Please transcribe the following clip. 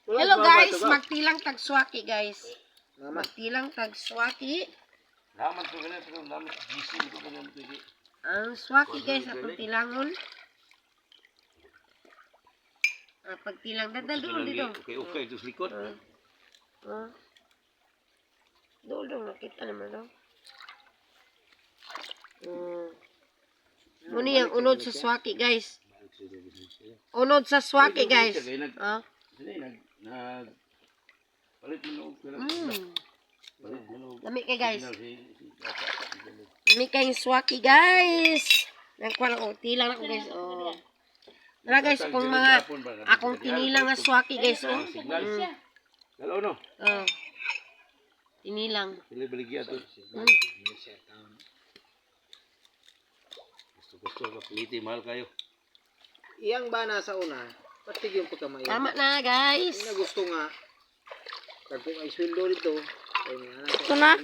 Hello guys, magtilang tagswaki guys. Magtilang tagswaki. Naman to ganun, pero naman gising ko ganun pwede. Ang swaki guys, atong tilangon. Pagtilang, dadal dito. Okay, ito sa likod. Doon, nakita naman daw. Muna yung unod sa swaki guys. Unod sa swaki guys. Palit mo Lami kay guys. Lami kay swaki guys. Nagkuha lang, tilang ako guys. Tara guys, kung mga akong tinilang na swaki guys. Dalaw no? Tinilang. Sila baligya to. Gusto ka piliti, mahal kayo. Iyang ba nasa una? Pati yung pagkamayan. Tama na guys. Na gusto nga. Kag kung ay sweldo dito. Ito na.